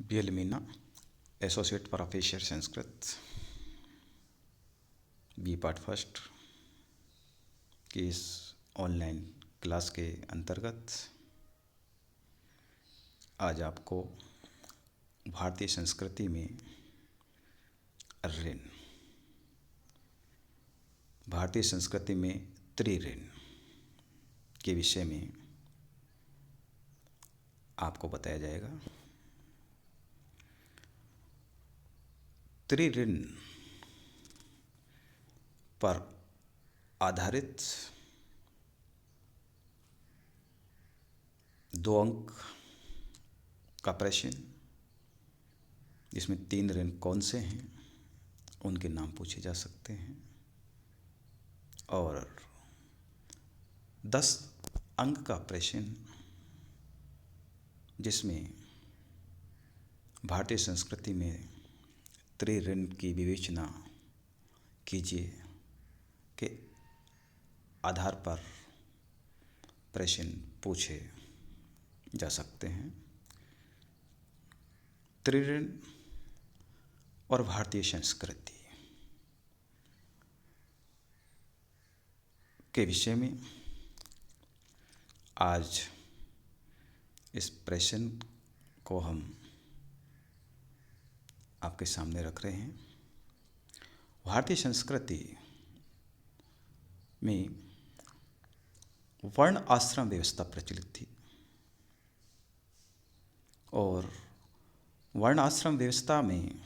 BL Meena, associate professor Sanskrit, B part first की इस online class के अंतर्गत आज आपको भारतीय संस्कृति में ऋण, भारतीय संस्कृति में त्रिऋण के विषय में आपको बताया जाएगा। त्रिऋण पर आधारित 2 अंक का प्रश्न, जिसमें 3 ऋण कौन से हैं उनके नाम पूछे जा सकते हैं, और 10 अंक का प्रश्न जिसमें भारतीय संस्कृति में त्रिऋण की विवेचना कीजिए के आधार पर प्रश्न पूछे जा सकते हैं। त्रिऋण और भारतीय संस्कृति के विषय में आज इस प्रश्न को हम आपके सामने रख रहे हैं। भारतीय संस्कृति में वर्ण आश्रम व्यवस्था प्रचलित थी और वर्ण आश्रम व्यवस्था में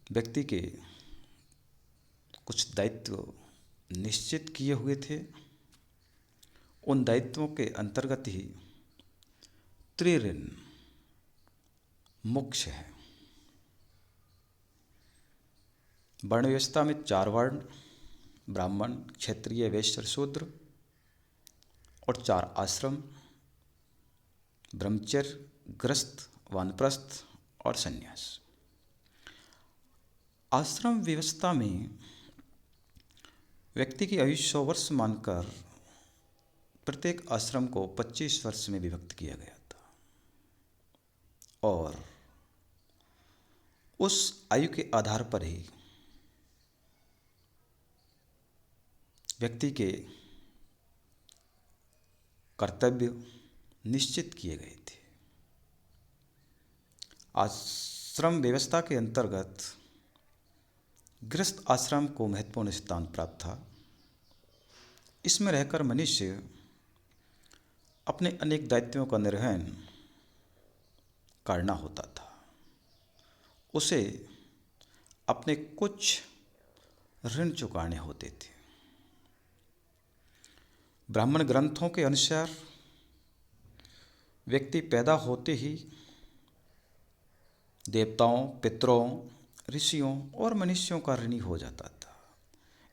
व्यक्ति के कुछ दायित्व निश्चित किए हुए थे। उन दायित्वों के अंतर्गत ही त्रिऋण मुख्य है। वर्ण व्यवस्था में 4 वर्ण, ब्राह्मण, क्षत्रिय, वैश्य, शूद्र, और 4 आश्रम, ब्रह्मचर्य, गृहस्थ, वानप्रस्थ और संन्यास। आश्रम व्यवस्था में व्यक्ति की आयु 100 वर्ष मानकर प्रत्येक आश्रम को 25 वर्ष में विभक्त किया गया था, और उस आयु के आधार पर ही व्यक्ति के कर्तव्य निश्चित किए गए थे। आश्रम व्यवस्था के अंतर्गत गृहस्थ आश्रम को महत्वपूर्ण स्थान प्राप्त था। इसमें रहकर मनुष्य अपने अनेक दायित्वों का निर्वहन करना होता था। उसे अपने कुछ ऋण चुकाने होते थे। ब्राह्मण ग्रंथों के अनुसार व्यक्ति पैदा होते ही देवताओं, पितरों, ऋषियों और मनुष्यों का ऋणी हो जाता था।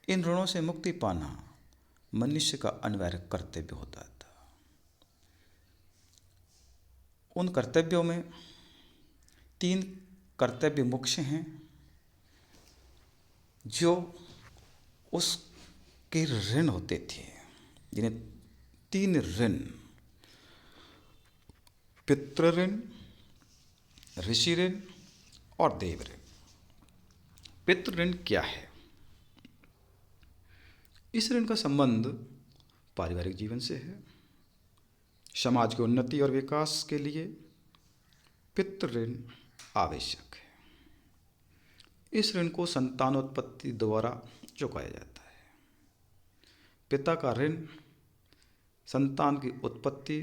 इन ऋणों से मुक्ति पाना मनुष्य का अनिवार्य कर्तव्य होता था। उन कर्तव्यों में 3 कर्तव्य मुख्य हैं जो उसके ऋण होते थे, जिन्हें 3 ऋण, पितृ ऋण, ऋषि ऋण और देव ऋण। पितृ ऋण क्या है? इस ऋण का संबंध पारिवारिक जीवन से है। समाज की उन्नति और विकास के लिए पितृ ऋण आवश्यक है। इस ऋण को संतानोत्पत्ति द्वारा चुकाया जाता है। पिता का ऋण संतान की उत्पत्ति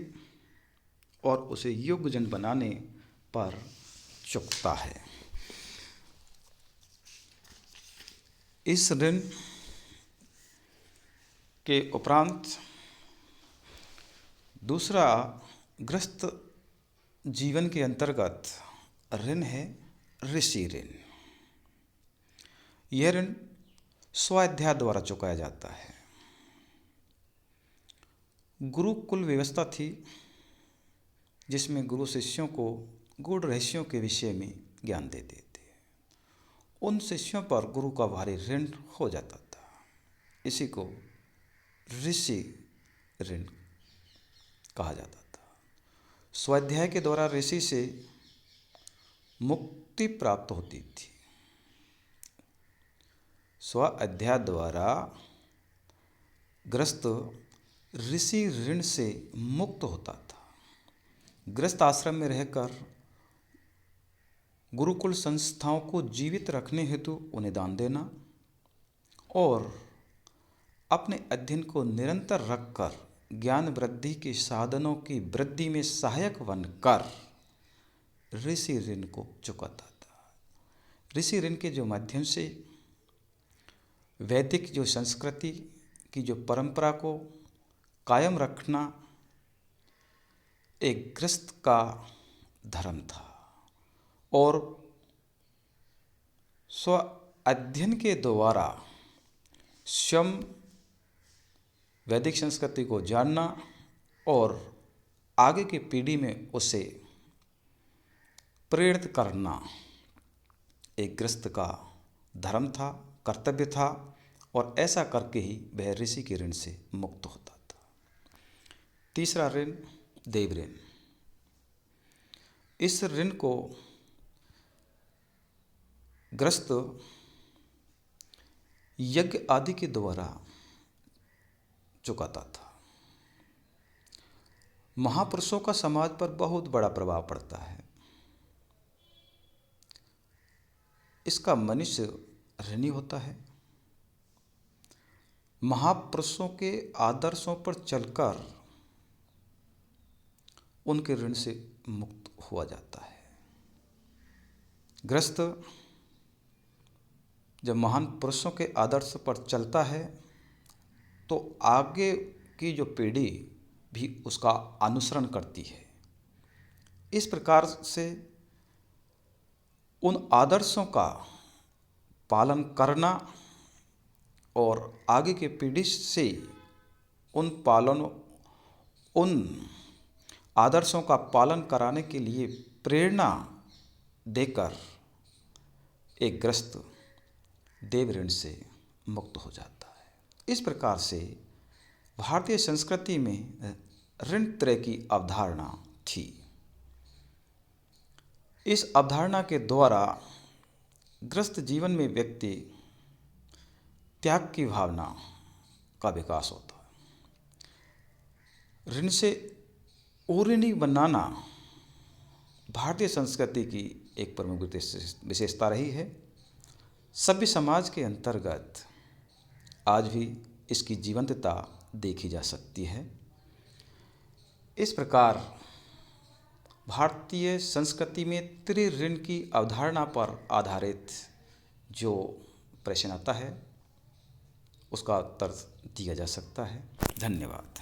और उसे योग्य जन बनाने पर चुकता है। इस ऋण के उपरांत दूसरा गृहस्थ जीवन के अंतर्गत ऋण है ऋषि ऋण। यह ऋण स्वाध्याय द्वारा चुकाया जाता है। गुरुकुल व्यवस्था थी जिसमें गुरु शिष्यों को गूढ़ रहस्यों के विषय में ज्ञान देते थे। उन शिष्यों पर गुरु का भारी ऋण हो जाता था। इसी को ऋषि ऋण कहा जाता था। स्वाध्याय के द्वारा ऋषि से मुक्ति प्राप्त होती थी। स्वाध्याय द्वारा गृहस्थ ऋषि ऋण से मुक्त होता था। गृहस्थ आश्रम में रहकर गुरुकुल संस्थाओं को जीवित रखने हेतु उन्हें दान देना और अपने अध्ययन को निरंतर रखकर ज्ञान वृद्धि के साधनों की वृद्धि में सहायक बनकर ऋषि ऋण को चुकाता था। ऋषि ऋण के जो माध्यम से वैदिक जो संस्कृति की जो परंपरा को कायम रखना एक गृहस्थ का धर्म था और स्व अध्ययन के द्वारा स्वयं वैदिक संस्कृति को जानना और आगे की पीढ़ी में उसे प्रेरित करना एक गृहस्थ का धर्म था, कर्तव्य था और ऐसा करके ही वह ऋषि के ऋण से मुक्त होता था। तीसरा ऋण देव ऋण। इस ऋण को गृहस्थ यज्ञ आदि के द्वारा चुकाता था। महापुरुषों का समाज पर बहुत बड़ा प्रभाव पड़ता है। इसका मनुष्य ऋणी होता है। महापुरुषों के आदर्शों पर चलकर उनके ऋण से मुक्त हुआ जाता है। गृहस्थ जब महान पुरुषों के आदर्श पर चलता है तो आगे की जो पीढ़ी भी उसका अनुसरण करती है। इस प्रकार से उन आदर्शों का पालन करना और आगे की पीढ़ी से उन आदर्शों का पालन कराने के लिए प्रेरणा देकर एक गृहस्थ देव ऋण से मुक्त हो जाता है। इस प्रकार से भारतीय संस्कृति में ऋण त्रय की अवधारणा थी। इस अवधारणा के द्वारा गृहस्थ जीवन में व्यक्ति त्याग की भावना का विकास होता है। ऋण से ओरिणी बनाना भारतीय संस्कृति की एक प्रमुख विशेषता रही है। सभ्य समाज के अंतर्गत आज भी इसकी जीवंतता देखी जा सकती है। इस प्रकार भारतीय संस्कृति में त्रिऋण की अवधारणा पर आधारित जो प्रश्न आता है उसका उत्तर दिया जा सकता है। धन्यवाद।